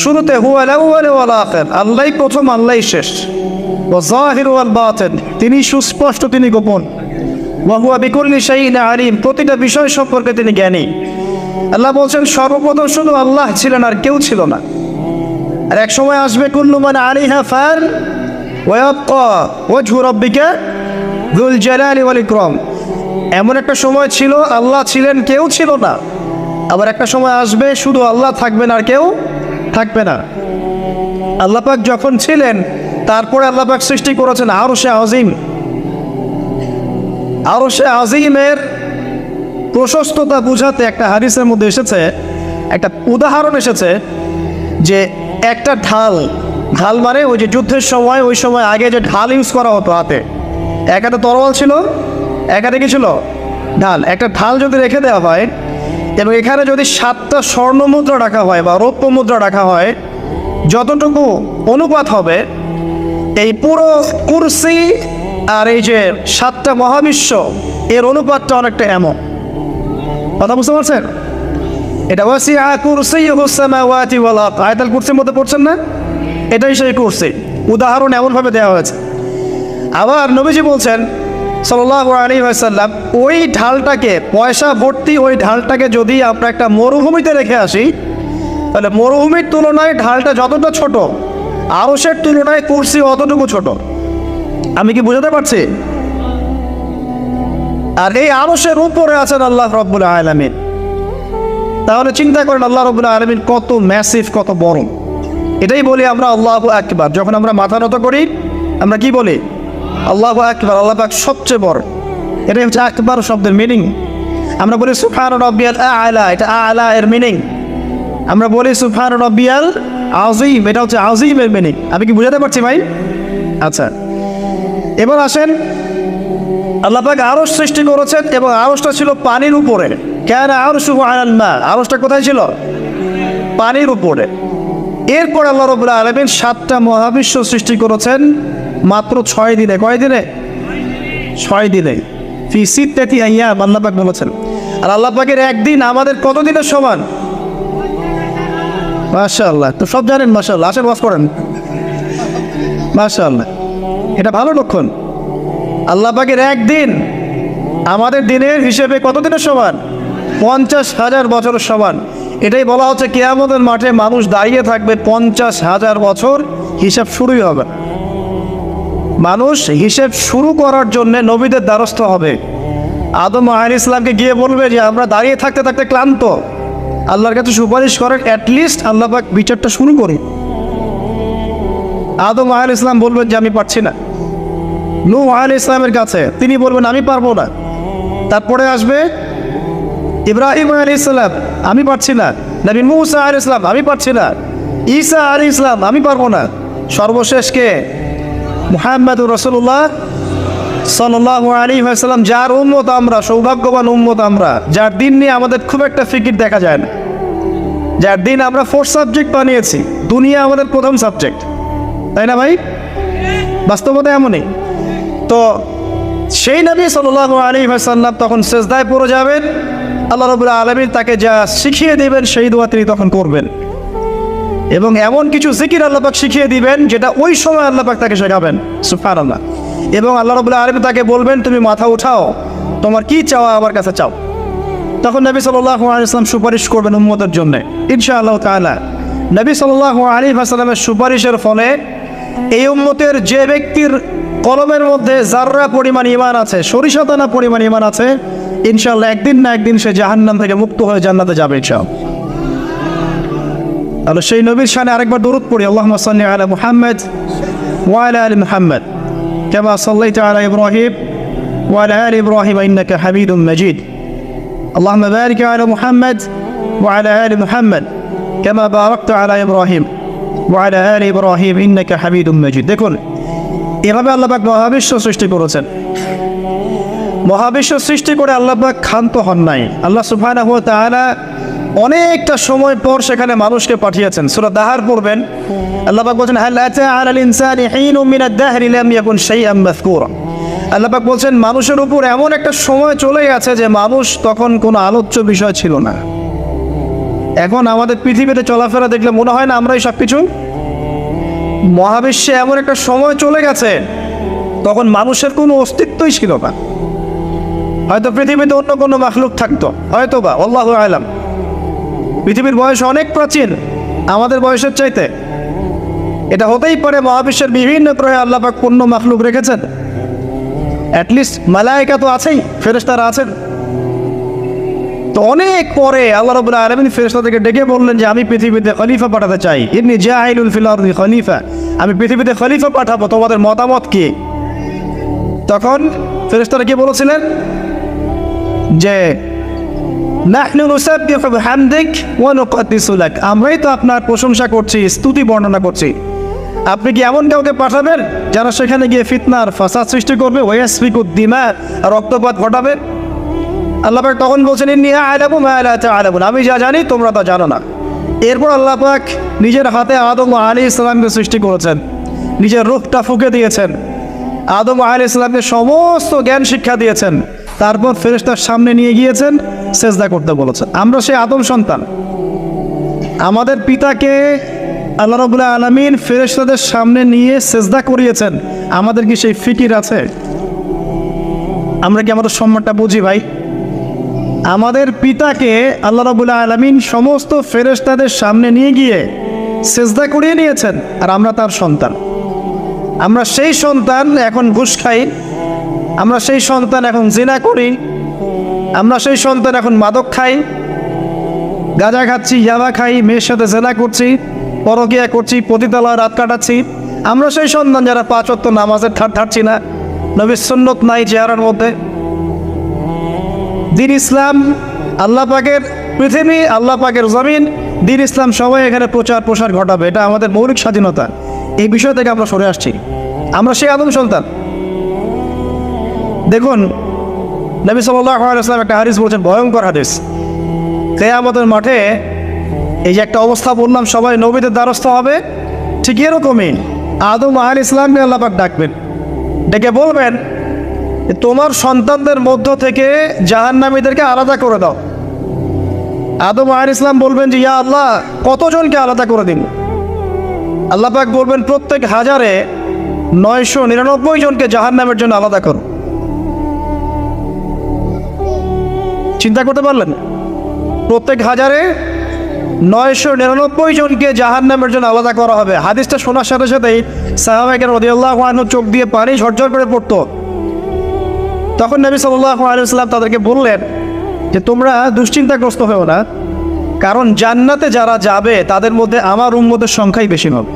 শুরুতে হুয়াল আউয়াল ওয়াল আখির, আল্লাহই প্রথম, আল্লাহই শেষ। ওয়া যাহির ওয়াল বাতিন, তিনি সুস্পষ্ট, তিনি গোপন। ওয়া হুয়া বিকুল্লি শাইইন আলিম, প্রতিটা বিষয় সম্পর্কে তিনি জ্ঞানী। আল্লাহ বলছেন সর্বপ্রথম শুধু আল্লাহ ছিলেন, আর কেউ ছিল না। আর এক সময় আসবে কুল্লু মান আলাইহা ফান ওয়া ইয়াবকা ওয়াজহু রাব্বিকা যুল জালালি ওয়াল ইকরাম। এমন একটা সময় ছিল আল্লাহ ছিলেন, কেউ ছিল না। আবার একটা সময় আসবে শুধু আল্লাহ থাকবেন আর কেউ থাকবে না। আল্লাহ পাক যখন ছিলেন, তারপরে আল্লাহ পাক সৃষ্টি করেছেন আরশে আজিম। আরশে আজিমের প্রশস্ততা বুঝাতে একটা হাদিসের মধ্যে এসেছে, একটা উদাহরণ এসেছে যে একটা ঢাল মানে ওই যে যুদ্ধের সময়, ওই সময় আগে যে ঢাল ইউজ করা হতো হাতে, এক হাতে তরোয়াল ছিল, এক হাতে কি ছিল, ঢাল। একটা ঢাল যদি রেখে দেওয়া হয় এবং এখানে যদি 7টা স্বর্ণ মুদ্রা রাখা হয় বা রৌপ্য মুদ্রা রাখা হয়, যতটুকু অনুপাত হবে, এই পুরো কুরসি আর এই যে 7টা মহাবিশ্ব, এর অনুপাতটা অনেকটা এমন। কথা বুঝতে পারছেন? এটা ওয়াসিআ কুরসিয়ুহুস সামাওয়াতি ওয়াল আরদ, আয়াতুল কুরসির মধ্যে পড়ছেন না? এটাই সেই কুরসি। উদাহরণ এমনভাবে দেওয়া হয়েছে। আবার নবীজি বলছেন সাল্লাল্লাহু আলাইহি ওয়াসাল্লাম, ওই ঢালটাকে, পয়সা ভর্তি ওই ঢালটাকে যদি আমরা একটা মরুভূমিতে রেখে আসি, তাহলে মরুভূমির তুলনায় ঢালটা যতটা ছোট, আরশের তুলনায় কুরসি অতটুকু ছোট। আমি কি বুঝাতে পারছি? আর এই আরশের উপরে আছেন আল্লাহ রাব্বুল আলামিন। তাহলে চিন্তা করেন আল্লাহ রাব্বুল আলামিন কত ম্যাসিভ, কত বড়। এটাই বলি আমরা আল্লাহু আকবার। যখন আমরা মাথা নত করি আমরা কি বলি? আল্লাহু আকবার, আল্লাহ পাক সবচেয়ে বড়। এটাই হচ্ছে আকবার শব্দের মিনিং। আমরা বলি সুবহান রাব্বিয়াল আ'লা, এটা আ'লা এর মিনিং। আমরা বলি সুবহান রাব্বিয়াল আযীম, এটা হচ্ছে আযীমের মিনিং। আমি কি বুঝাতে পারছি ভাই? আচ্ছা, এবার আসেন, আল্লাহ পাক আরশ সৃষ্টি করেছেন এবং আরশটা ছিল পানির উপরে। কানা আরশুহু আলাল মা, আরশটা কোথায় ছিল? পানির উপরে। এরপর আল্লাহ রাব্বুল আলামিন 7টা মহাবিশ্ব সৃষ্টি করেছেন মাত্র 6 দিনে। কয় দিনে? 6 দিনে। ফি সিত্তাতি আইয়াম, আল্লাহ পাক বলেছেন। আর আল্লাহ পাকের একদিন আমাদের কত দিনের সমান? মাশাআল্লাহ, তো সব জানেন মাশাআল্লাহ। আসেন ওয়াজ করেন। মাশাআল্লাহ, এটা ভালো লক্ষণ। আল্লাহ পাকের একদিন আমাদের দিনের হিসেবে কত দিনের সমান? 50,000 বছরের সমান। এটাই বলা হচ্ছে কিয়ামতের মাঠে মানুষ দাঁড়িয়ে থাকবে 50,000 বছর, হিসাব শুরুই হবে। মানুষ হিসেব শুরু করার জন্য নবীদের দ্বারস্থ হবে। আদম আলাইহিস সালামকে গিয়ে বলবে যে আমরা দাঁড়িয়ে থাকতে থাকতে ক্লান্ত, আল্লাহর কাছে সুপারিশ করেন, অ্যাটলিস্ট আল্লাহ পাক বিচারটা শুরু করি। আদম আলাইহিস সালাম বলবেন যে আমি পারছি না। নূহ আলাইহিস সালামের কাছে তিনি বলবেন আমি পারবো না। তারপরে আসবে ইব্রাহিম আলাইহিস সালাম, আমি পারছি না। নবী মূসা আলাইহিস সালাম, আমি পারছি না। ঈসা আলাইহিস সালাম, আমি পারবো না। সর্বশেষ কে? মুহাম্মদুর রাসূলুল্লাহ সাল্লাল্লাহু আলাইহি ওয়াসাল্লাম, যার উম্মত আমরা, সৌভাগ্যবান উম্মত আমরা, যার দিন নিয়ে আমাদের খুব একটা ফিকির দেখা যায় না, যার দিন আমরা 4 সাবজেক্ট বানিয়েছি। দুনিয়া আমাদের প্রথম সাবজেক্ট, তাই না ভাই? বাস্তবতা এমনই। তো সেই নবী সাল্লাল্লাহু আলাইহি ওয়াসাল্লাম তখন সিজদায় পড়ে যাবেন। আল্লাহ রাব্বুল আলামিন তাকে যা শিখিয়ে দিবেন সেই দোয়া তিনি তখন করবেন। এবং এমন কিছু জিকির আল্লাহ পাক শিখিয়ে দিবেন যেটা ওই সময় আল্লাহ পাক তাকে শেখাবেন। সুবহানাল্লাহ। এবং আল্লাহ রাব্বুল আলামিন তাকে বলবেন তুমি মাথা উঠাও, তোমার কি চাওয়া আমার কাছে চাও। তখন নবী সাল্লাল্লাহু আলাইহি ওয়াসাল্লাম সুপারিশ করবেন উম্মতের জন্য ইনশাআল্লাহ তাআলা। নবী সাল্লাল্লাহু আলাইহি ওয়াসাল্লামের সুপারিশের ফলে এই উম্মতের যে ব্যক্তির কলমের মধ্যে যাররা পরিমাণ ঈমান আছে, সরিষা দানা পরিমাণ ঈমান আছে, ইনশাআল্লাহ একদিন না একদিন সে জাহান্নাম থেকে মুক্ত হয়ে জান্নাতে যাবে ইনশাআল্লাহ। তাহলে সেই নবীর শানে আরেকবার দরুদ পড়ি, আল্লাহুম্মা সাল্লি আলা মুহাম্মদ ওয়া আলা আলি মুহাম্মদ কামা সাল্লাইতা আলা ইব্রাহিম ওয়া আলা আলি ইব্রাহিম ইন্নাকা হামিদুম মাজিদ। আল্লাহুম্মা বারিক আলা মুহাম্মদ ওয়া আলা আলি মুহাম্মদ কামা বারাকতা আলা ইব্রাহিম ওয়া আলা আলি ইব্রাহিম ইন্নাকা হামিদুম মাজিদ। দেখুন, এভাবে আল্লাহ পাক মহাবিশ্ব সৃষ্টি করেছেন। মহাবিশ্ব সৃষ্টি করে আল্লাহ পাক ক্ষান্ত হন নাই। আল্লাহ সুবহানাহু ওয়া তাআলা অনেকটা সময় পর সেখানে মানুষকে পাঠিয়েছেন। সূরা দাহার পড়বেন, আল্লাহ পাক বলেন হাল আতা আলাল ইনসানি হিনুম মিনাদ দাহরি লাম ইয়াকুন শাইআম মাযকুরা। আল্লাহ পাক বলছেন মানুষের উপর এমন একটা সময় চলে গেছে যে মানুষ তখন কোনো আলোচ্য বিষয় ছিল না। এখন আমাদের পৃথিবীতে চলাফেরা দেখলে মনে হয় না আমরাই সব কিছু। মহাবিশ্বে এমন একটা সময় চলে গেছে তখন মানুষের কোনো অস্তিত্বই ছিল না। হয়তো পৃথিবীতে অন্য কোনো মাখলুক থাকতো, হয়তো বা, আল্লাহু আলাম। পৃথিবীর বয়স অনেক প্রাচীন আমাদের বয়সের চাইতে। এটা হতেই পারে মহাবিশ্বের বিভিন্ন গ্রহে আল্লাহ পাক পূর্ণ মাখলুক রেখেছেন। অ্যাটলিস্ট মালায়েকা তো আছেই, ফেরেশতারা আছেন। তো অনেক পরে আল্লাহ রাব্বুল আলামিন ফেরেশতাদেরকে ডেকে বললেন যে আমি পৃথিবীতে খলিফা পাঠাতে চাই, ইন্নী জাইলুল ফিল আরদি খলিফা, আমি পৃথিবীতে খলিফা পাঠাবো, তোমাদের মতামত কি? তখন ফেরেশতারা কি বলেছিলেন যে নাহনু নুসাব্বিহু বিহামদিক ওয়া নুকদ্দিসু লাক, আমরাই তো আপনার প্রশংসা করছি, স্তুতি বর্ণনা করছি। আপনি কি এমন কাউকে পাঠাবেন যারা সেখানে গিয়ে ফিতনার ফাসাদ সৃষ্টি করবে, ওয়াসফিকুদ দিমা, রক্তপাত ঘটাবে? আল্লাহ পাক তখন বলছেন ইন্নী আ'লামু মা লা তা'লামুন, আমি যা জানি তোমরা তা জানো না। এরপর আল্লাহ পাক নিজের হাতে আদম আলাইহিস সালামকে সৃষ্টি করেছেন, নিজের রূহটা ফুঁকে দিয়েছেন, আদম আলাইহিস সালামকে সমস্ত জ্ঞান শিক্ষা দিয়েছেন। তারপর ফেরেশতার সামনে নিয়ে গিয়েছেন, সেজদা করতে বলেছেন। আমরা সেই আদম সন্তান। আমাদের পিতাকে আল্লাহ রাব্বুল আলামিন ফেরেশতাদের সামনে নিয়ে সেজদা করিয়েছেন। আমাদের কি সেই ফিকির আছে? আমরা কি আমাদের সম্মানটা বুঝি ভাই? আমাদের পিতাকে আল্লাহ রাব্বুল আলামিন সমস্ত ফেরেশতাদের সামনে নিয়ে গিয়ে সেজদা করিয়ে নিয়েছেন, আর আমরা তার সন্তান। আমরা সেই সন্তান এখন ঘুষ খাই, আমরা সেই সন্তান এখন জিনা করি, আমরা সেই সন্তান এখন মাদক খাই, গাঁজা খাচ্ছি, ইয়াবা খাই, মেয়ের সাথে জেনা করছি, পরকিয়া করছি, পতিতালয়ে রাত কাটাচ্ছি। আমরা সেই সন্তান যারা 5 ওয়াক্ত নামাজের ধার ধারছি না, নবীর সুন্নত নাই চেহারার মধ্যে। দ্বীন ইসলাম, আল্লাহ পাকের পৃথিবী, আল্লাহ পাকের জমিন, দ্বীন ইসলাম সবাই এখানে প্রচার প্রসার ঘটাবে, এটা আমাদের মৌলিক স্বাধীনতা। এই বিষয় থেকে আমরা সরে আসছি। আমরা সেই আদম সন্তান। দেখুন নবী সাল্লাল্লাহু আলাইহি ওয়াসাল্লাম একটা হাদিস বলছেন, ভয়ঙ্কর হাদিস। কিয়ামতের মাঠে এই যে একটা অবস্থা বললাম, সবাই নবীদের দ্বারস্থ হবে, ঠিক এরকমই আদম আলাইহিস সালামকে আল্লাহ পাক ডাকবেন, ডেকে বলবেন তোমার সন্তানদের মধ্য থেকে জাহান্নামীদেরকে আলাদা করে দাও। আদম আলাইহিস সালাম বলবেন যে ইয়া আল্লাহ, কতজনকে আলাদা করে দিন? আল্লাহ পাক বলবেন প্রত্যেক 1000-এ 999 জনকে জাহান্নামের জন্য আলাদা করো। চিন্তা করতে পারলেন? প্রত্যেক 1000-এ 999 জনকে জাহান্নামের জন্য আলাদা করা হবে। হাদিসটা শোনার সাথে সাথেই সাহাবায়ে কেরাম রাদিয়াল্লাহু আনহু চোখ দিয়ে পানি ঝরঝর করে পড়তো। তখন নবী সাল্লাল্লাহু আলাইহি ওয়াসাল্লাম তাদেরকে বললেন যে তোমরা দুশ্চিন্তাগ্রস্ত হও না, কারণ জান্নাতে যারা যাবে তাদের মধ্যে আমার উম্মতের সংখ্যাই বেশি হবে।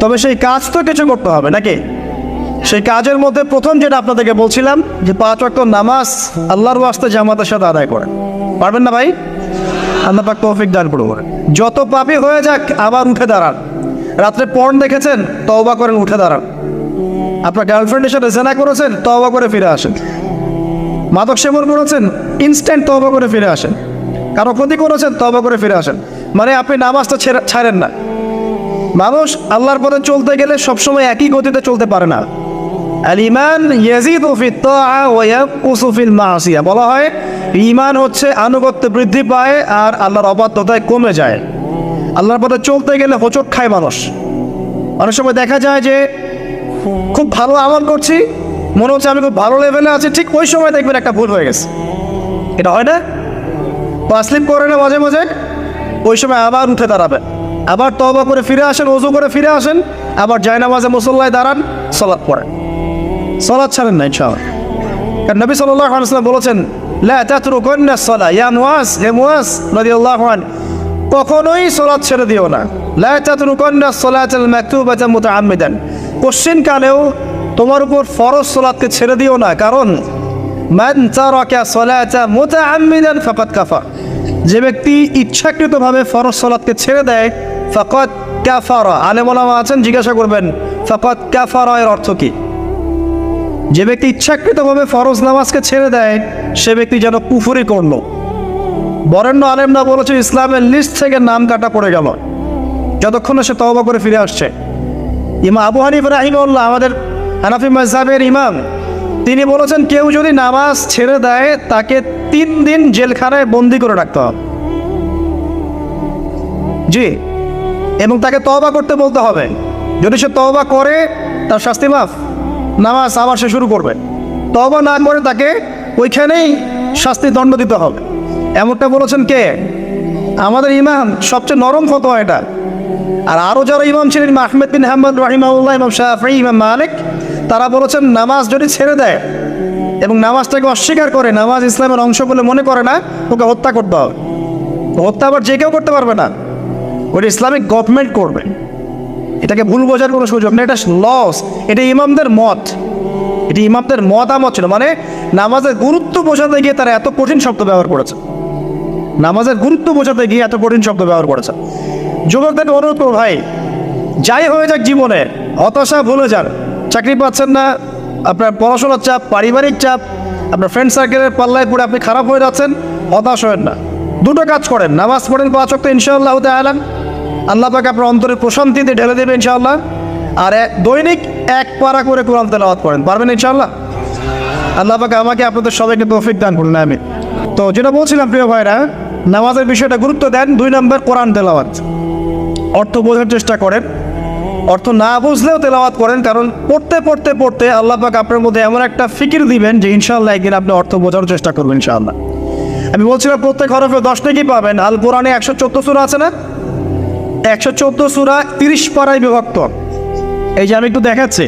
তবে সেই কাজ তো কিছু করতে হবে নাকি? সেই কাজের মধ্যে প্রথম যেটা আপনাদেরকে বলছিলাম যে 5 ওয়াক্ত নামাজ আল্লাহর ওয়াস্তে জামাতের সাথে আদায় করেন। পারবেন না ভাই? আল্লাহ পাক তৌফিক দান করুন। যত পাপী হয়ে যাক আবার উঠে দাঁড়ান। রাত্রে পর্ন দেখেছেন, তওবা করেন, উঠে দাঁড়ান। আপনার গার্লফ্রেন্ডের সাথে জেনা করেছেন, তওবা করে ফিরে আসেন। মাদক সেবন করেছেন, ইনস্ট্যান্ট তওবা করে ফিরে আসেন। কারো ক্ষতি করেছেন, তওবা করে ফিরে আসেন। মানে আপনি নামাজটা ছাড়েন না। মানুষ আল্লাহর পথে চলতে গেলে সবসময় একই গতিতে চলতে পারে না। আল ঈমান ইয়াজিদু ফিত তাআ ওয়া ইয়ানকুসু ফিল মাসিয়া, বলা হয় ঈমান হচ্ছে আনুগত্য বৃদ্ধি পায় আর আল্লাহর অবাধ্যতায় কমে যায়। আল্লাহর পথে চলতে গেলে হোঁচট খায় মানুষ। অনেক সময় দেখা যায় যে খুব ভালো আমল করছি, মনে হচ্ছে আমি খুব ভালো লেভেলে আছি, ঠিক ওই সময় দেখবেন একটা ভুল হয়ে গেছে। এটা হয় না? তাসলিম করে না মাঝে মাঝে, ওই সময় আবার উঠে দাঁড়াবেন, আবার তওবা করে ফিরে আসেন, ওযু করে ফিরে আসেন, আবার জায়নামাজে মুসল্লায় দাঁড়ান, সালাত পড়েন। সালাত ছাড়েন না ইনশাআল্লাহ। কারণ নবী সাল্লাল্লাহু আলাইহি ওয়াসাল্লাম বলেছেন লা তাতরুকুন্না সালাহ ইয়া মুআজ, হে মুআজ রাদিয়াল্লাহু আনহু, কখনোই সালাত ছেড়ে দিও না। লা তাতরুকুন্না সালাতাল মাকতুবাতা মুতাআম্মিদান, কোশ্চিনকালেও তোমার উপর ফরজ সালাতকে ছেড়ে দিও না, কারণ মান তারাকা সালাতা মুতাআম্মিদান ফাকাদ কাফার, যে ব্যক্তি ইচ্ছাকৃতভাবে ফরজ সালাতকে ছেড়ে দেয় ফাকাদ কাফারা। আলেম ওলামা আছেন, জিজ্ঞাসা করবেন ফাকাদ কাফারা এর অর্থ কি? যে ব্যক্তি ইচ্ছাকৃতভাবে ফরজ নামাজকে ছেড়ে দেয় সে ব্যক্তি যেন কুফরি করলো। বরেণ্য আলেমরা বলেছে ইসলামের লিস্ট থেকে নাম কাটা পড়ে গেল যতক্ষণে সে তওবা করে ফিরে আসছে। ইমাম আবু হানিফা রাহিমাহুল্লাহ, আমাদের হানাফি মাযহাবের ইমাম, তিনি বলেছেন কেউ যদি নামাজ ছেড়ে দেয় তাকে 3 দিন জেলখানায় বন্দি করে রাখতে হবে। জি, এবং তাকে তওবা করতে বলতে হবে। যদি সে তওবা করে তার শাস্তি মাফ, নামাজ আবার সে শুরু করবে। তওবা না করে তাকে ওইখানেই শাস্তি দণ্ড দিতে হবে। এমনটা বলেছেন কে? আমাদের ইমাম, সবচেয়ে নরম ফতোয়া এটা। আর আরও যারা ইমাম ছিলেন, ইমাম আহমেদ বিন হাম্বল রাহিমাহুল্লাহ, ইমাম শাফিঈ, ইমাম মালিক, তারা বলেছেন নামাজ যদি ছেড়ে দেয় এবং নামাজটাকে অস্বীকার করে, নামাজ ইসলামের অংশ বলে মনে করে না, ওকে হত্যা করতে হবে। হত্যা আবার যে কেউ করতে পারবে না, ওটা ইসলামিক গভর্নমেন্ট করবে। এটাকে ভুল বোঝার কোনো সুযোগ নেই, এটা লস। এটা ইমামদের মত, এটি ইমামদের মতামত ছিল। মানে নামাজের গুরুত্ব বোঝাতে গিয়ে তারা এত কঠিন শব্দ ব্যবহার করেছে, নামাজের গুরুত্ব বোঝাতে গিয়ে এত কঠিন শব্দ ব্যবহার করেছে। যুবকদের অনুরোধ করবো, ভাই যাই হয়ে যাক জীবনে, হতাশা ভুলে যান। চাকরি পাচ্ছেন না, আপনার পড়াশোনার চাপ, পারিবারিক চাপ, আপনার ফ্রেন্ড সার্কেলের পাল্লায় পড়ে আপনি খারাপ হয়ে যাচ্ছেন, হতাশ হবেন না। দুটো কাজ করেন, নামাজ পড়েন 5 ওয়াক্ত ইনশাআল্লাহ তাআলা, আল্লাহ পাক আপনার অন্তরের প্রশান্তিতে ঢেলে দেবে ইনশাআল্লাহ। আর দৈনিক 1 পারা করে কোরআন তেলাওয়াত করেন, পারবেন ইনশাআল্লাহ? আল্লাহ পাক আমাকে আপনাদের সবাইকে তৌফিক দান করুন, আমিন। তো যেটা বলছিলাম প্রিয় ভাইরা, নামাজের বিষয়টা গুরুত্ব দেন। 2 নম্বর কোরআন তেলাওয়াত, অর্থ বোঝার চেষ্টা করেন। অর্থ না বুঝলেও তেলাওয়াত করেন, কারণ পড়তে পড়তে পড়তে আল্লাহ পাক আপনার মধ্যে এমন একটা ফিকির দিবেন যে ইনশাআল্লাহ একদিন আপনি অর্থ বোঝার চেষ্টা করবেন ইনশাআল্লাহ। আমি বলছিলাম প্রত্যেক হরফে 10 নেকি পাবেন। আল কোরআনে 114 সূরা আছে না? 114 সূরা 30 পারায় বিভক্ত। এই যে আমি একটু দেখাচ্ছি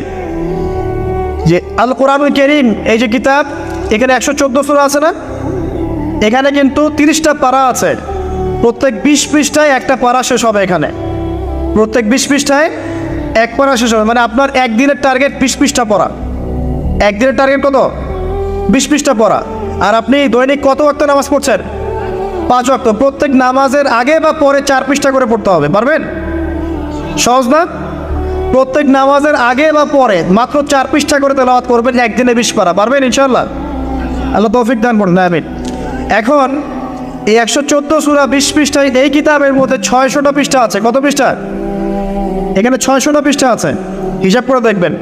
যে আল কোরআনুল কারীম, এই যে কিতাব, এখানে 114 সূরা আছে না? এখানে কিন্তু 30টা পারা আছে। প্রত্যেক 20 পৃষ্ঠায় একটা পারা শেষ হবে। এখানে প্রত্যেক 20 পৃষ্ঠায় 1 পারা শেষ হবে। মানে আপনার একদিনের টার্গেট 20 পৃষ্ঠা পড়া। একদিনের টার্গেট কত? 20 পৃষ্ঠা পড়া। আর আপনি দৈনিক কত ওয়াক্ত নামাজ পড়ছেন? 5 ওয়াক্ত। প্রত্যেক নামাজের আগে বা পরে 4 পৃষ্ঠা করে পড়তে হবে। পারবেন? সহজ না? প্রত্যেক নামাজের আগে বা পরে মাত্র 4 পৃষ্ঠা করে তেলাওয়াত করবেন, একদিনে 20 পারা। পারবেন ইনশাআল্লাহ? আল্লাহ তৌফিক দান করুন, আমিন। এখন এই 114 সূরা 20 পৃষ্ঠায়, এই কিতাবের মধ্যে 600টা পৃষ্ঠা আছে। কত পৃষ্ঠা? এখানে 600টা পৃষ্ঠা আছে, হিসাব করে দেখবেন।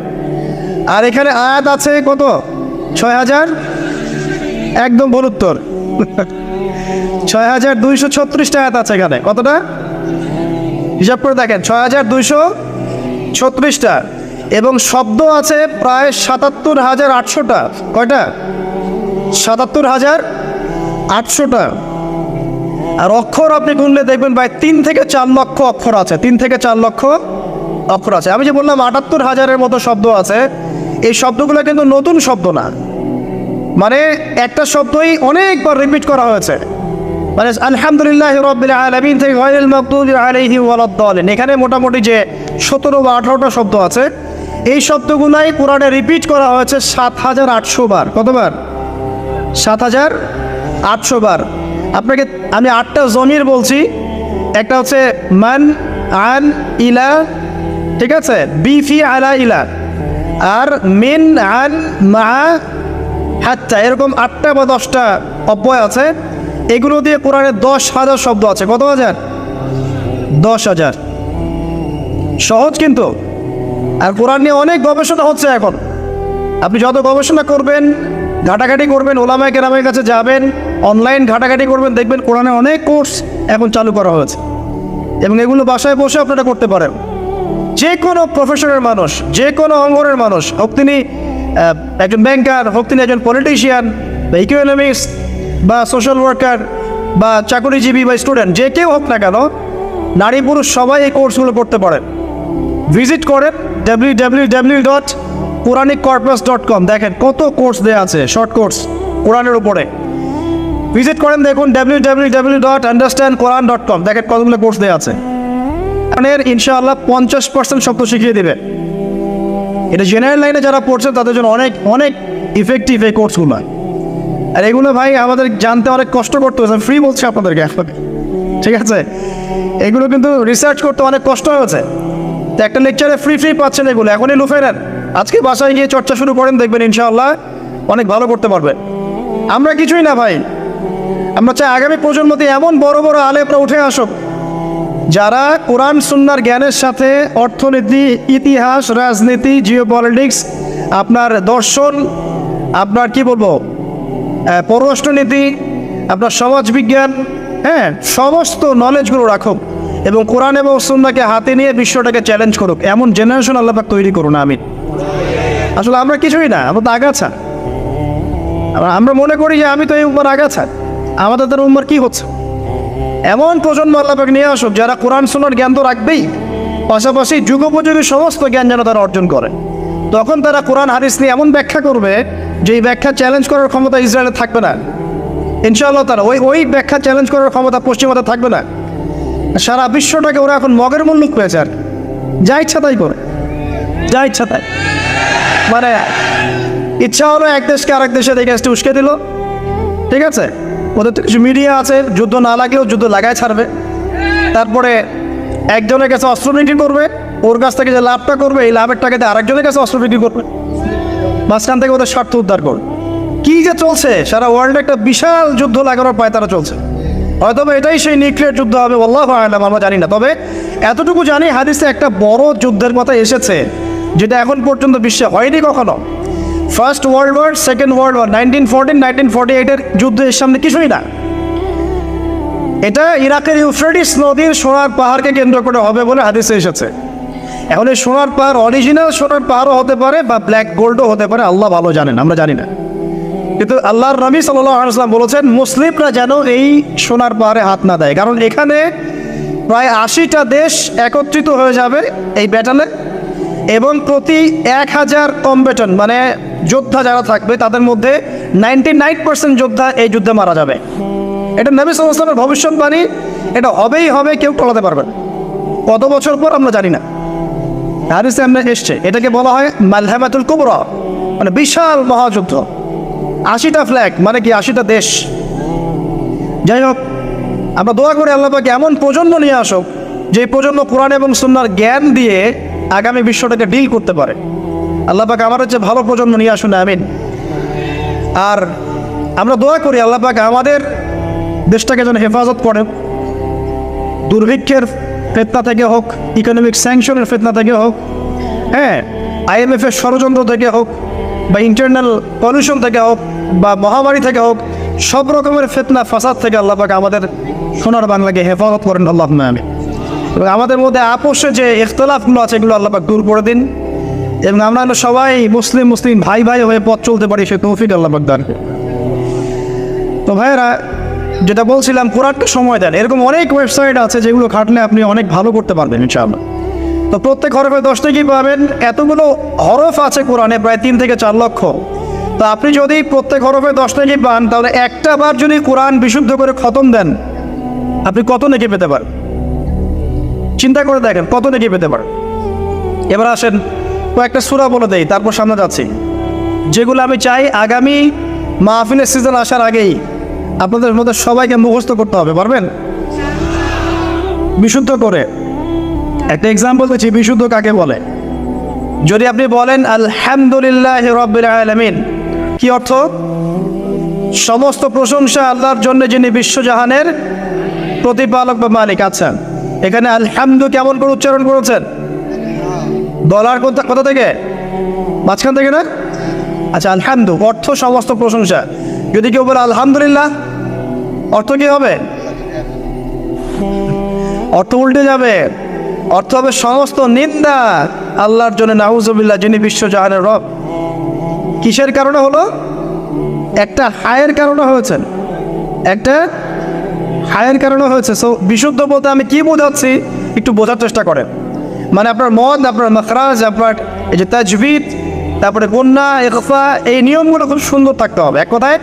আর এখানে আয়াত আছে কত? 6000, একদম ভুল উত্তর। 6236টা আয়াত আছে এখানে। কতটা? হিসাব করে দেখেন, 6236টা। এবং শব্দ আছে প্রায় 77800টা। কয়টা? 77800টা। আর অক্ষর আপনি গুনলে দেখবেন ভাই 3 থেকে 4 লক্ষ অক্ষর আছে। 3 থেকে 4 লক্ষ অক্ষর আছে। আমি যে বললাম 78000-এর মতো শব্দ আছে, এই শব্দগুলো কিন্তু নতুন শব্দ না। মানে একটা শব্দই অনেকবার রিপিট করা হয়েছে। মানে আলহামদুলিল্লাহি রাব্বিল আলামিন থেকে গায়রিল মাগদুবি আলাইহিম ওয়ালাদ-দালিন, এখানে মোটামুটি যে 17 বা 18টা শব্দ আছে, এই শব্দগুলাই কোরআনে রিপিট করা হয়েছে 7800 বার। কতবার? 7800 বার। আপনাকে আমি 8টা জমির বলছি। একটা হচ্ছে মান, আন, ইলা, ঠিক আছে, বি, ফি, আলা, ইলা। আর মিন, আন, মা, হাত্তা। এরকম 8টা বা 10টা অব্যয় আছে। এগুলো দিয়ে কোরআনে 10,000 শব্দ আছে। কত হাজার? 10,000। সহজ কিন্তু। আর কোরআন নিয়ে অনেক গবেষণা হচ্ছে এখন। আপনি যত গবেষণা করবেন, ঘাটাঘাটি করবেন, ওলামায়ে কেরামের কাছে যাবেন, অনলাইন ঘাটাঘাটি করবেন, দেখবেন কোরআনে অনেক কোর্স এখন চালু করা হয়েছে। এবং এগুলো বাসায় বসে আপনারা করতে পারেন। যে কোনো প্রফেশনের মানুষ, যে কোনো অঙ্গনের মানুষ, হোক তিনি একজন ব্যাংকার, হোক তিনি একজন পলিটিশিয়ান বা ইকোনমিক্স বা সোশ্যাল ওয়ার্কার বা চাকরিজীবী বা স্টুডেন্ট, যে কেউ হোক না কেন, নারী পুরুষ সবাই এই কোর্সগুলো করতে পারেন। ভিজিট করেন www.quraniccorpus.com। দেখেন কত কোর্স দেওয়া আছে, শর্ট কোর্স কোরআনের উপরে। ভিজিট করেন, দেখুন www.understandquran.com। দেখেন কতগুলো কোর্স দেওয়া আছে। কোরআনের ইনশাআল্লাহ 50% শব্দ শিখিয়ে দেবে। এটা জেনারেল লাইনে যারা পড়ছেন তাদের জন্য অনেক অনেক ইফেক্টিভ এই কোর্সগুলো। আর এগুলো ভাই আমাদের জানতে অনেক কষ্ট করতে হয়েছে। ফ্রি বলছি আপনাদেরকে, ঠিক আছে? এগুলো কিন্তু রিসার্চ করতে অনেক কষ্ট হয়েছে। তো একটা লেকচারে ফ্রি পাচ্ছেন এগুলো, এখনই লুফে নেন। আজকে বাসায় গিয়ে চর্চা শুরু করেন, দেখবেন ইনশাআল্লাহ অনেক ভালো করতে পারবেন। আমরা কিছুই না ভাই, আমরা চাই আগামী প্রজন্মতে এমন বড় বড় আলেমরা উঠে আসুক, যারা কোরআন সুন্নাহর জ্ঞানের সাথে অর্থনীতি, ইতিহাস, রাজনীতি, জিওপলিটিক্স, আপনার দর্শন, আপনার কি বলবো, পররাষ্ট্রনীতি, আপনার সমাজবিজ্ঞান, হ্যাঁ, সমস্ত নলেজগুলো রাখুক এবং কোরআন এবং সুন্নাহকে হাতে নিয়ে বিশ্বটাকে চ্যালেঞ্জ করুক। এমন জেনারেশন আল্লাহ পাক তৈরি করুন, আমিন। আসলে আমরা কিছুই না, আমরা তো আগাছা। আমরা মনে করি যে আমি তো এই উম্মার আগাছা, আমাদের তো উম্মার কি হচ্ছে। এমন প্রজন্ম আল্লাহ পাক নিয়ে আসুক যারা কোরআন সুন্নাহর জ্ঞান তো রাখবেই, পাশাপাশি যুগোপযোগী সমস্ত জ্ঞান যেন তারা অর্জন করে। তখন তারা কোরআন হাদিস নিয়ে এমন ব্যাখ্যা করবে যে এই ব্যাখ্যা চ্যালেঞ্জ করার ক্ষমতা ইসরায়েলের থাকবে না ইনশাআল্লাহ। তারা ওই ব্যাখ্যা চ্যালেঞ্জ করার ক্ষমতা পশ্চিমাতে থাকবে না। সারা বিশ্বটাকে ওরা এখন মগের মুল্লুক পেয়েছে, আর যা ইচ্ছা তাই করে, যা ইচ্ছা তাই। মানে ইচ্ছা হলো এক দেশকে আরেক দেশের এই গ্যাসটি উস্কে দিল, ঠিক আছে। ওদের তো কিছু মিডিয়া আছে, যুদ্ধ না লাগলেও যুদ্ধ লাগায় ছাড়বে। তারপরে একজনের কাছে অস্ত্র বিক্রি করবে, ওর কাছ থেকে যে লাভটা করবে এই লাভের টাকাতে আরেকজনের কাছে অস্ত্র বিক্রি করবে, মাঝখান থেকে ওদের স্বার্থ উদ্ধার করবে। কী যে চলছে, সারা ওয়ার্ল্ডে একটা বিশাল যুদ্ধ লাগানোর পায় তারা চলছে। হয়তো এটাই সেই নিউক্লিয়ার যুদ্ধ হবে, আল্লাহু আ'লাম, আমরা জানি না। তবে এতটুকু জানি হাদিসে একটা বড় যুদ্ধের কথা এসেছে, যেটা এখন পর্যন্ত বিশ্বে হয়নি কখনো। First world war, second world war, 1914, 1948-এর যুদ্ধ এর সামনে কিছুই না। এটা ইরাকের ইউফ্রেটিস নদীর সোনার পাহাড়কে কেন্দ্র করে হবে বলে হাদিসে এসেছে। এখন এই সোনার পাহাড় অরিজিনাল সোনার পাহাড়ও হতে পারে বা ব্ল্যাক গোল্ডও হতে পারে, আল্লাহ ভালো জানেন, আমরা জানি না। কিন্তু আল্লাহর নবী সাল্লাল্লাহু আলাইহি ওয়াসাল্লাম বলেছেন মুসলিমরা যেন এই সোনার পাহাড়ে হাত না দেয়, কারণ এখানে প্রায় 80টা দেশ একত্রিত হয়ে যাবে এই ব্যাটলে, এবং প্রতি 1000 কমব্যাটন মানে যোদ্ধা যারা থাকবে তাদের মধ্যে 99% যোদ্ধা এই যুদ্ধে মারা যাবে। এটা নবী সাল্লাল্লাহু আলাইহি ওয়াসাল্লামের ভবিষ্যৎবাণী, এটা হবেই হবে, কেউ টলাতে পারবে না। কত বছর পর আমরা জানি না, হাদিসে আমরা এসছে। এটাকে বলা হয় মালহামাতুল কুবরা, মানে বিশাল মহাযুদ্ধ। 80টা ফ্ল্যাগ মানে কি 80টা দেশ। যাই হোক, আমরা দোয়া করি আল্লাহ পাক এমন প্রজন্ম নিয়ে আসুক যে প্রজন্ম কোরআন এবং সুন্নাহর জ্ঞান দিয়ে আগামী বিশ্বটাকে ডিল করতে পারে। আল্লাহ পাক আমার হচ্ছে ভালো প্রজন্ম নিয়ে আসুন, আমিন। আর আমরা দোয়া করি আল্লাহ পাক আমাদের দেশটাকে যেন হেফাজত করেন, দুর্ভিক্ষের ফিতনা থেকে হোক, ইকোনমিক স্যাংশনের ফিতনা থেকে হোক, হ্যাঁ, IMF-এর ষড়যন্ত্র থেকে হোক, বা ইন্টারনাল পলিউশন থেকে হোক, বা মহামারী থেকে হোক, সব রকমের ফিতনা ফাসাদ থেকে আল্লাহ পাক আমাদের সোনার বাংলাকে হেফাজত করেন, আল্লাহুম্মা আমিন। এবং আমাদের মধ্যে আপোষে যে ইখতিলাফগুলো আছে এগুলো আল্লাহ পাক দূর করে দিন, এবং আমরা সবাই মুসলিম ভাই ভাই হয়ে পথ চলতে পারি, সে তৌফিক আল্লাহ পাক দান। তো ভাইয়েরা, যেটা বলছিলাম, কোরআনকে সময় দেন। এরকম অনেক ওয়েবসাইট আছে যেগুলো খাটলে আপনি অনেক ভালো করতে পারবেন ইনশাআল্লাহ। তো প্রত্যেক হরফে 10 টাকাই পাবেন। এতগুলো হরফ আছে কোরআনে, প্রায় 3 থেকে 4 লক্ষ। তো আপনি যদি প্রত্যেক হরফে 10 টাকাই পান, তাহলে একটা বার যদি কোরআন বিশুদ্ধ করে খতম দেন, আপনি কত নেকি পেতে পারেন? চিন্তা করে দেখেন কত নেকি পেতে পারেন। এবার আসেন কয়েকটা সূরা বলে দেই, তারপর সামনে যাচ্ছি। যেগুলো আমি চাই আগামী মাহফিলের সিজন আসার আগেই আপনাদের মধ্যে সবাইকে মুখস্থ করতে হবে, পারবেন? বিশুদ্ধ করে। একটা এক্সাম্পল দিচ্ছি, বিশুদ্ধ কাকে বলে। যদি আপনি বলেন আলহামদুলিল্লাহি রাব্বিল আলামিন, কি অর্থ? সমস্ত প্রশংসা আল্লাহর জন্য, যিনি বিশ্বজাহানের প্রতিপালক বা মালিক। আচ্ছা, এখানে আলহামদু কেমন করে উচ্চারণ করেছেন? ডলার কোথা থেকে? মাঝখান থেকে না? আচ্ছা, আলহামদু অর্থ সমস্ত প্রশংসা। যদি কেউ বলে আলহামদুলিল্লাহ, অর্থ কি হবে? অর্থ উল্টে যাবে, অর্থ হবে সমস্ত নিন্দা আল্লাহর জন্য, নাউজুবিল্লাহ, যিনি বিশ্বজাহানের রব। কিসের কারণে হলো? একটা হায়ের কারণে হয়েছে, একটা হায়ের কারণে হয়েছে। সো বিশুদ্ধ বলতে আমি কি বোঝাচ্ছি একটু বোঝার চেষ্টা করেন। মানে আপনার মদ, আপনার মাখরাজ, আপনার এই যে তাজবিদ, তারপরে গুন্না, ইখফা, এই নিয়মগুলো খুব সুন্দর থাকতে হবে। এক কথায়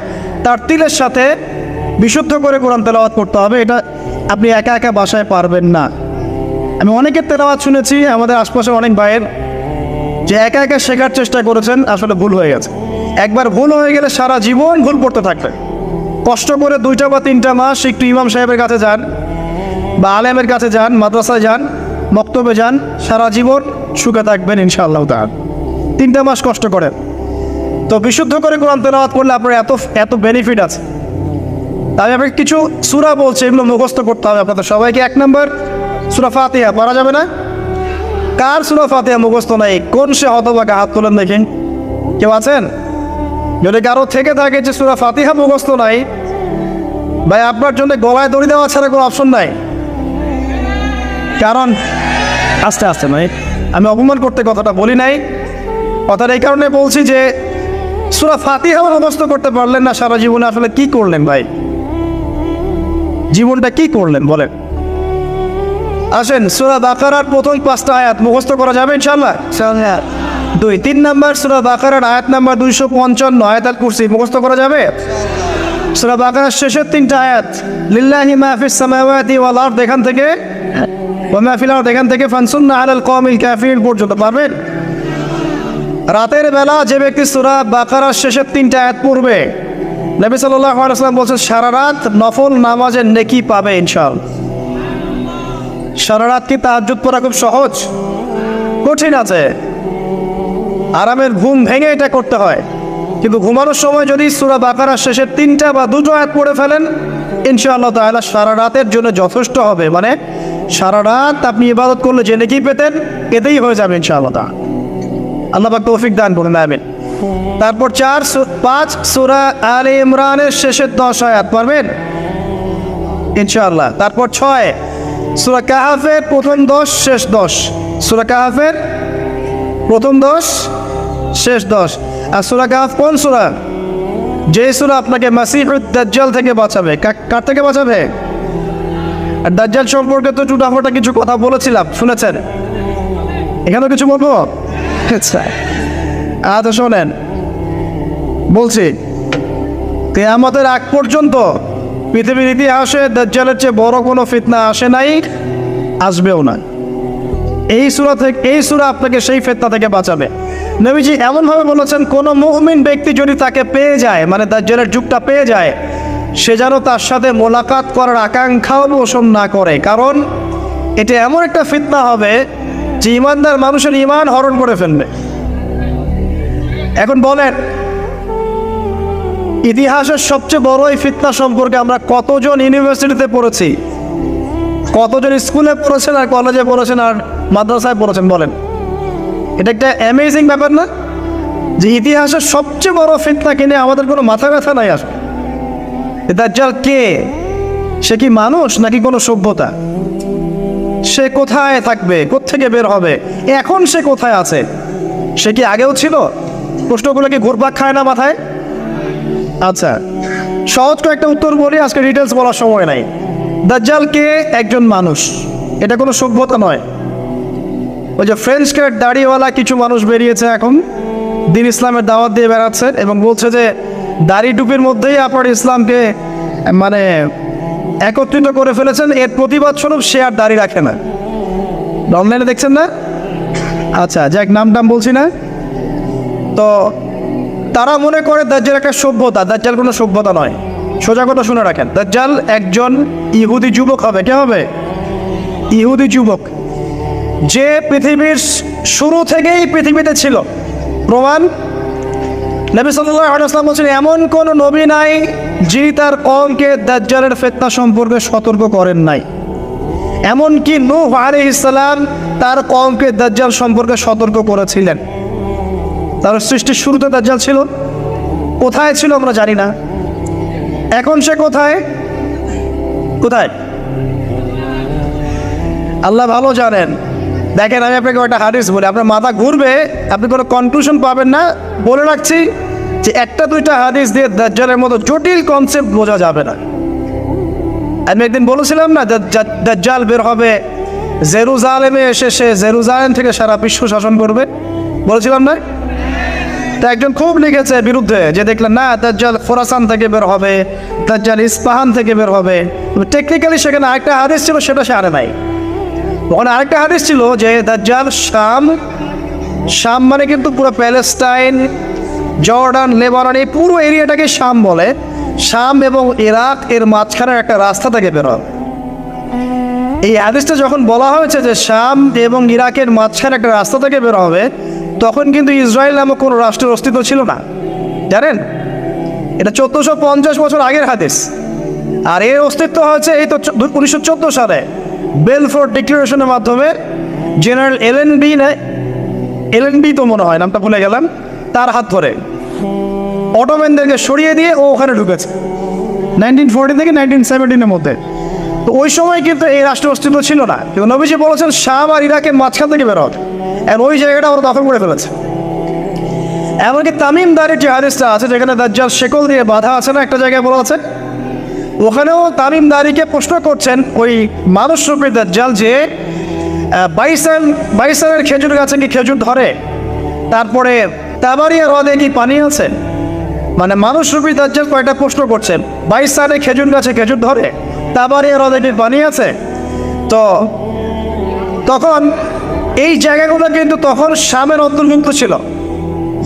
তারতিলের সাথে বিশুদ্ধ করে কোরআন তেলাওয়াত করতে হবে। এটা আপনি একা একা বাসায় পারবেন না। আমি অনেকের তেলাওয়াত শুনেছি, আমাদের আশপাশে অনেক ভাইয়ের, যে একা একা শেখার চেষ্টা করেছেন, আসলে ভুল হয়ে গেছে। একবার ভুল হয়ে গেলে সারা জীবন ভুল পড়তে থাকবে। কষ্ট করে 2টা বা 3টা মাস একটু ইমাম সাহেবের কাছে যান, বা আলেমের কাছে যান, মাদ্রাসায় যান, মক্তবে যান, সারা জীবন সুখে থাকবেন ইনশাআল্লাহ তাআলা। 3টা মাস কষ্ট করেন। তো বিশুদ্ধ করে কোরআন তেলাওয়াত করলে আপনার এত বেনিফিট আছে। তাই আমি কিছু সূরা বলছি, এগুলো মুখস্থ করতে হবে আপনাদের সবাইকে। 1 নম্বর সূরা ফাতিহা, পড়া যাবে না? কার সূরা ফাতিহা মুখস্থ নাই? কোন সে হতভাগা? হাত তোলেন দেখেন। কেউ আছেন? যদি কারো থেকে থাকে যে সূরা ফাতিহা মুখস্থ নাই, ভাই আপনার জন্য গলায় দড়ি দেওয়া ছাড়া কোনো অপশন নাই। কারণ আস্তে আস্তে ভাই, আমি অপমান করতে কথাটা বলি নাই, কথাটা এই কারণে বলছি যে সূরা ফাতিহা মুখস্থ করতে পারলেন না, সারা জীবনে আসলে কি করলেন ভাই? জীবনটা কি করলেন বলেন? আসেন সূরা বাকারার প্রথম 5টা আয়াত মুখস্থ করা যাবে ইনশাআল্লাহ। 3 নাম্বার সূরা বাকারার আয়াত নাম্বার 255 আয়াতুল কুরসি মুখস্থ করা যাবে। সূরা বাকারার শেষের 3টা আয়াত, লিল্লাহি মা ফিস সামাওয়াতি ওয়াল আরদ, এখান থেকে ওয়া মা ফিল আরদ, এখান থেকে ফানসুন্না আলাল কওমিল কাফিরিন পর্যন্ত পারবেন। রাতের বেলা যে ব্যক্তি সূরা বাকারার শেষের 3টা আয়াত পড়বে, নবী সাল্লাল্লাহু আলাইহি ওয়াসাল্লাম বলেছেন সারা রাত নফল নামাজের নেকি পাবে ইনশাআল্লাহ। সারা রাত কি তাহাজ্জুদ পড়া খুব সহজ? কঠিন আছে। আরামের ঘুম ভেঙে এটা করতে হয়, কিন্তু ঘুমানোর সময় যদি সূরা বাকারার শেষের 3টা বা 2টো আয়াত পড়ে ফেলেন, ইনশাআল্লাহ তাআলা সারা রাতের জন্য যথেষ্ট হবে। মানে সারা রাত আপনি ইবাদত করলে যে নেকি পেতেন, এতেই হয়ে যাবে ইনশাআল্লাহ তাআলা। আল্লাহ পাক তৌফিক দান করুন, আমিন। তারপর 5 সূরা আলে ইমরানের শেষের 10 আয়াত পারবেন ইনশাআল্লাহ। তারপর 6 সূরা কাহফের প্রথম 10 শেষ 10, সূরা কাহফের প্রথম 10 শেষ 10। আর সূরা কাহফ কোন সূরা? যে সূরা আপনাকে মাসিহুদ দাজ্জাল থেকে বাঁচাবে। কার থেকে বাঁচাবে? আর দাজ্জাল সম্পর্কে তো টুটাফাটা কিছু কথা বলেছিলাম, শুনেছেন? এখানেও কিছু বলবো? আচ্ছা আচ্ছা শোনেন, বলছি কিয়ামতের আগ পর্যন্ত পৃথিবীর ইতিহাসে দাজ্জালের চেয়ে বড় কোনো ফিতনা আসে নাই, আসবেও না। এই সূরা আপনাকে সেই ফিতনা থেকে বাঁচাবে। নবীজি এমনভাবে বলেছেন, কোনো মুমিন ব্যক্তি যদি তাকে পেয়ে যায়, মানে দাজ্জালের যুগটা পেয়ে যায়, সে যেন তার সাথে মোলাকাত করার আকাঙ্ক্ষাও পোষণ না করে, কারণ এটা এমন একটা ফিতনা হবে যে ইমানদার মানুষের ইমান হরণ করে ফেলবে। এখন বলেন, ইতিহাসের সবচেয়ে বড় এই ফিতনা সম্পর্কে আমরা কতজন ইউনিভার্সিটিতে পড়েছি, কতজন স্কুলে পড়েছেন আর কলেজে পড়েছেন আর মাদ্রাসায় পড়েছেন? বলেন, এটা একটা অ্যামেজিং ব্যাপার না? যে ইতিহাসের সবচেয়ে বড় ফিতনা কিনে আমাদের কোনো মাথা ব্যথা নাই আসলে। দাজ্জাল কে? সে কি মানুষ নাকি কোনো সভ্যতা? সে কোথায় থাকবে? কোত্থেকে বের হবে? এখন সে কোথায় আছে? সে কি আগেও ছিল? প্রশ্নগুলো কি ঘুরপাক খায় না মাথায়? আচ্ছা, সহজ কয়েকটা উত্তর বলি, আজকে ডিটেলস বলার সময় নাই। দাজ্জাল কে? একজন মানুষ, এটা কোনো সভ্যতা নয়। ওই যে ফ্রেঞ্চ ক্যাট দাড়িওয়ালা কিছু মানুষ বেরিয়েছে এখন, দিন ইসলামের দাওয়াত দিয়ে বেড়াচ্ছে এবং বলছে যে দাড়ি টুপির মধ্যেই আপনার ইসলামকে মানে একত্রিত করে ফেলেছেন, এর প্রতিবাদ স্বরূপ সে আর দাড়ি রাখে না। অনলাইনে দেখছেন না? আচ্ছা যাক, নাম বলছি না। তো তারা মনে করে দাজ্জাল একটা সভ্যতা। দাজ্জাল কোনো সভ্যতা নয়। সোজা কথা শুনে রাখেন, দাজ্জাল একজন ইহুদি যুবক হবে। কে হবে? ইহুদি যুবক, যে পৃথিবীর শুরু থেকেই পৃথিবীতে ছিল। প্রমাণ, নবী সাল্লাল্লাহু আলাইহি ওয়াসাল্লাম বলেছেন, এমন কোন নবী নাই যিনি তার কওমকে দাজ্জালের ফিতনা সম্পর্কে সতর্ক করেন নাই। এমনকি নূহ আলাইহিস সালাম তার কওমকে দাজ্জাল সম্পর্কে সতর্ক করেছিলেন। তার সৃষ্টির শুরুতে দাজ্জাল ছিল। কোথায় ছিল আমরা জানি না। এখন সে কোথায়? কোথায় আল্লাহ ভালো জানেন। দেখেন, আমি আপনাকে একটা হাদিস বলি, আপনার মাথা ঘুরবে, আপনি কোনো কনক্লুশন পাবেন না। বলে রাখছি যে একটা দুইটা হাদিস দিয়ে দাজ্জালের মতো জটিল কনসেপ্ট বোঝা যাবে না। আমি একদিন বলেছিলাম না, দাজ্জাল বের হবে জেরুজালেমে এসে, সে জেরুজালেম থেকে সারা বিশ্ব শাসন করবে, বলেছিলাম না? তা একজন খুব লিখেছে বিরুদ্ধে, যে দেখলেন না দাজ্জাল খোরাসান থেকে বের হবে, দাজ্জাল ইস্পাহান থেকে বের হবে। টেকনিক্যালি সেখানে আরেকটা হাদিস ছিল, সেটা সে আনে নাই। ওখানে আরেকটা হাদিস ছিল যে দাজ্জাল শাম মানে কিন্তু পুরো প্যালেস্টাইন, জর্ডান, লেবানন, এই পুরো এরিয়াটাকে শাম বলে। শাম এবং ইরাক এর মাঝখানে একটা রাস্তা থেকে বের হবে। এই হাদিসটা যখন বলা হয়েছে যে শাম এবং ইরাকের মাঝখানে একটা রাস্তা থেকে বের হবে, তখন কিন্তু ইসরায়েল নামক কোনো রাষ্ট্রের অস্তিত্ব ছিল না, জানেন? এটা 1450 বছর আগের হাদিস। আর এর অস্তিত্ব হয়েছে এই তো 1914 সালে বেলফোর ডিক্লারেশনের মাধ্যমে। জেনারেল এলএনবি তো মনে হয়, নামটা ভুলে গেলাম, তার হাত ধরে অটোম্যানদেরকে সরিয়ে দিয়ে ও ওখানে ঢুকেছে 1940 থেকে 1917 মধ্যে। তো ওই সময় কিন্তু এই রাষ্ট্রের অস্তিত্ব ছিল না, কিন্তু নবীজি বলেছেন শাম আর ইরাকের মাঝখান থেকে বেরোত, আর ওই জায়গাটা ওরা দখল করে ফেলেছে। এমনকি তামিমদারির যে হাদিসটা আছে যেখানে দাজ্জাল শেকল দিয়ে বাঁধা আছে না, একটা জায়গায় বলা আছে, ওখানেও তামিমদারিকে প্রশ্ন করছেন ওই মানুষরূপী দাজ্জাল যে 22 সালের খেজুর গাছে কি খেজুর ধরে, তারপরে তাবারিয়া হ্রদে কি পানি আছে, মানে মানুষরূপী দাজ্জাল কয়েকটা প্রশ্ন করছেন, 22 সালে খেজুর গাছে খেজুর ধরে, তাবারিয়া হ্রদে কি পানি আছে। তো তখন এই জায়গাগুলো কিন্তু তখন শামের অন্তর্ভুক্ত ছিল।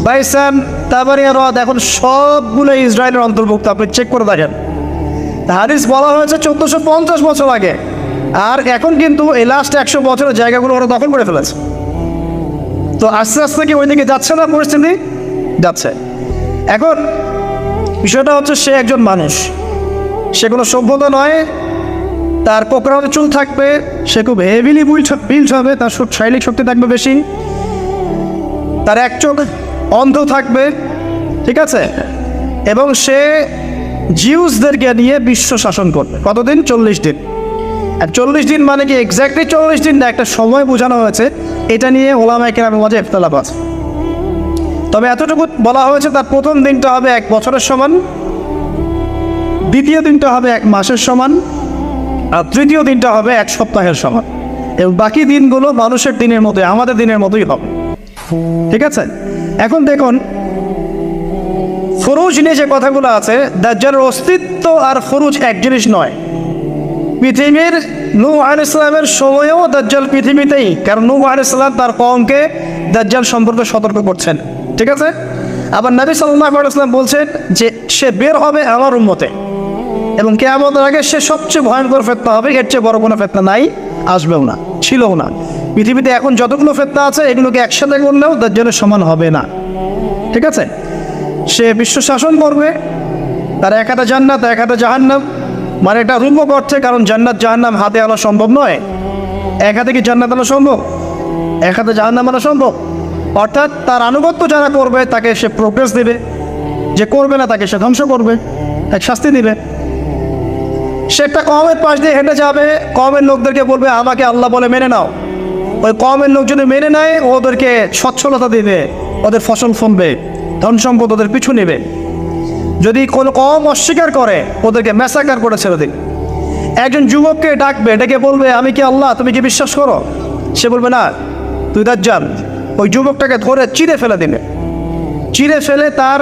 বাইসান, তাবারিয়া হ্রদ এখন সবগুলো ইসরায়েলের অন্তর্ভুক্ত, আপনি চেক করে দেখেন। হাদিস বলা হয়েছে 1450 বছর আগে, আর এখন কিন্তু এই লাস্ট 100 বছরের জায়গাগুলো ওরা দখল করে ফেলেছে। তো আস্তে আস্তে কি ওইদিকে যাচ্ছে না পরিস্থিতি? যাচ্ছে। এখন বিষয়টা হচ্ছে সে একজন মানুষ, সে কোনো সভ্যতা নয়, তার কোকড়ানো চুল থাকবে, সে খুব হেভিলি বিল্ড হবে, তার শারীরিক শক্তি থাকবে বেশি, তার এক চোখ অন্ধ থাকবে, ঠিক আছে, এবং সে জিউসদেরকে নিয়ে বিশ্ব শাসন করবে। কতদিন? 40 দিন। আর 40 দিন মানে কি এক্স্যাক্টলি 40 দিন না, একটা সময় বোঝানো হয়েছে, এটা নিয়ে ওলামায়ে কেরামের মাঝে ইখতিলাফ আছে। তবে এতটুকু বলা হয়েছে তার প্রথম দিনটা হবে 1 বছরের সমান, দ্বিতীয় দিনটা হবে 1 মাসের সমান, আর তৃতীয় দিনটা হবে 1 সপ্তাহের সমান, এবং বাকি দিনগুলো মানুষের দিনের মতোই, আমাদের দিনের মতোই হবে, ঠিক আছে। এখন দেখুন ফুরুজ নিয়ে যে কথাগুলো আছে, দাজ্জালের অস্তিত্ব আর ফুরুজ এক জিনিস নয়। পৃথিবীর নূহ আলাইহিস সালামের সময়েও দাজ্জাল পৃথিবীতেই, কারণ নূহ আলাইহিস সালাম তার কওমকে দাজ্জাল সম্পর্কে সতর্ক করছেন, ঠিক আছে। আবার নবী সাল্লাল্লাহু আলাইহি ওয়াসাল্লাম বলছেন যে সে বের হবে আমার উম্মতে, এবং কিয়ামতের আগে সে সবচেয়ে ভয়ঙ্কর ফিতনা হবে, এর চেয়ে বড় কোনো ফিতনা নাই, আসবেও না, ছিলও না। পৃথিবীতে এখন যতগুলো ফিতনা আছে এগুলোকে একসাথে করলেও দাজ্জালের সমান হবে না, ঠিক আছে। সে বিশ্ব শাসন করবে, তার এক হাতে জান্নাত এক হাতে জাহান্নাম, মানে এটা রূপক অর্থে, কারণ জান্নাত জাহান্নাম হাতে আনা সম্ভব নয়। এক হাতে কি জান্নাত আনা সম্ভব? এক হাতে জাহান্নাম আনা সম্ভব? অর্থাৎ তার আনুগত্য যারা করবে তাকে সে প্রোগ্রেস দেবে, যে করবে না তাকে সে ধ্বংস করবে, এক শাস্তি দিবে। সে একটা কওমের পাশ দিয়ে হেঁটে যাবে, কওমের লোকদেরকে বলবে আমাকে আল্লাহ বলে মেনে নাও। ওই কওমের লোক যদি মেনে নেয় ওদেরকে সচ্ছলতা দিবে, ওদের ফসল ফলবে, ধন সম্পদ ওদের পিছু নেবে। যদি কোনো কওম অস্বীকার করে ওদেরকে ম্যাসাকার করে ছেড়ে দিবে। একজন যুবককে ডাকবে, ডেকে বলবে আমি কি আল্লাহ, তুমি কি বিশ্বাস করো? সে বলবে না, তুই দাজ্জাল। ওই যুবকটাকে ধরে চিরে ফেলে দিবে, চিরে ফেলে তার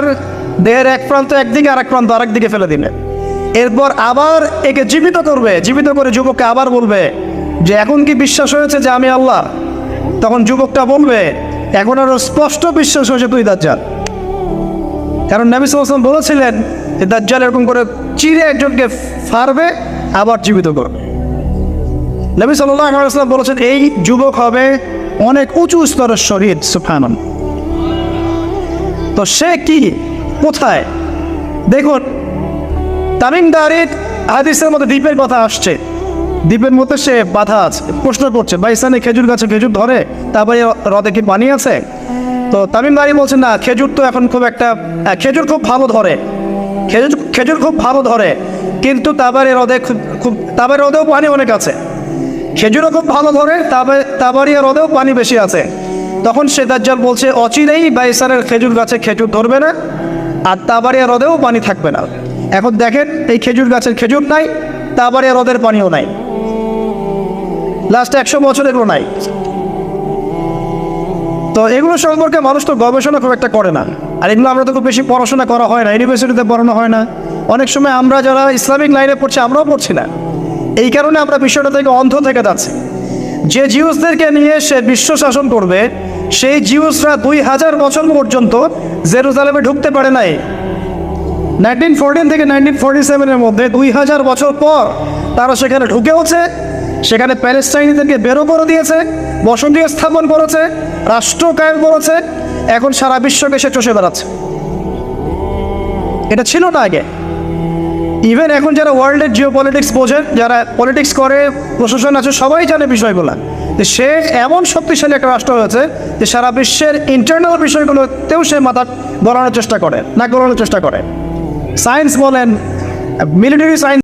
দেহের এক প্রান্ত একদিকে আর এক প্রান্ত আরেক দিকে ফেলে দিবে। এরপর আবার একে জীবিত করবে, জীবিত করে যুবককে আবার বলবে যে এখন কি বিশ্বাস হয়েছে যে আমি আল্লাহ? তখন যুবকটা বলবে এখন আরো স্পষ্ট বিশ্বাস হয়েছে তুই দাজ্জাল। কারণ নবী সাল্লাল্লাহু আলাইহি ওয়াসাল্লাম বলেছিলেন যে দাজ্জাল এরকম করে চিরে একজনকে ফাড়বে আবার জীবিত করবে। নবী সাল্লাল্লাহু আলাইহি ওয়াসাল্লাম বলেছেন এই যুবক হবে অনেক উঁচু স্তরের শহীদ। সুবহানাল্লাহ। তো সে কি, কোথায়? দেখুন তামিমদারির হাদিসের মধ্যে দ্বীপের কথা আসছে, দ্বীপের মধ্যে সে বাধা আছে, প্রশ্ন করছে বাইসানে খেজুর গাছে খেজুর ধরে, তারপরে হ্রদে কি পানি আছে? তো তামিমদারি বলছেন না, খেজুর তো এখন খুব একটা, খেজুর খুব ভালো ধরে, খেজুর খুব ভালো ধরে, কিন্তু তাবারি হ্রদে খুব তাবারি হ্রদেও পানি অনেক আছে। খেজুরও খুব ভালো ধরে, তাবারি হ্রদেও পানি বেশি আছে। তখন সে দাজ্জাল বলছে অচিরেই বাইসানের খেজুর গাছে খেজুর ধরবে না, আর তাবারি হ্রদেও পানি থাকবে না। এখন দেখেন এই খেজুর গাছের খেজুর নাই, তাবারি হ্রদের পানিও নাই, লাস্ট 100 বছর এগুলো নাই। তো এগুলো সম্পর্কে মানুষ তো গবেষণা খুব একটা করে না, আর এগুলো আমরা তো খুব বেশি পড়াশোনা করা হয় না, ইউনিভার্সিটিতে পড়ানো হয় না। অনেক সময় আমরা যারা ইসলামিক লাইনে পড়ছি আমরাও পড়ছি না, এই কারণে আমরা বিষয়টা থেকে অন্ধ থেকে যাচ্ছি। যে জিউসদেরকে নিয়ে সে বিশ্ব শাসন করবে, সেই জিউসরা 2000 বছর পর্যন্ত জেরুজালেমে ঢুকতে পারে নাই। 1914 থেকে 1947 মধ্যে 2000 বছর পর তারা সেখানে ঢুকেওছে, সেখানে প্যালেস্টাইনিদেরকে বেরো করে দিয়েছে, বসতি স্থাপন করেছে, রাষ্ট্র কায়েম করেছে, এখন সারা বিশ্বকে সে চষে বেড়াচ্ছে। এটা ছিল না আগে। ইভেন এখন যারা ওয়ার্ল্ডের জিও পলিটিক্স বোঝেন, যারা পলিটিক্স করে, প্রশাসন আছে, সবাই জানে বিষয়গুলো, যে সে এমন শক্তিশালী একটা রাষ্ট্র হয়েছে যে সারা বিশ্বের ইন্টারনাল বিষয়গুলোতেও সে বলানোর চেষ্টা করে, না করানোর চেষ্টা করে। সায়েন্স বলেন, মিলিটারি সায়েন্স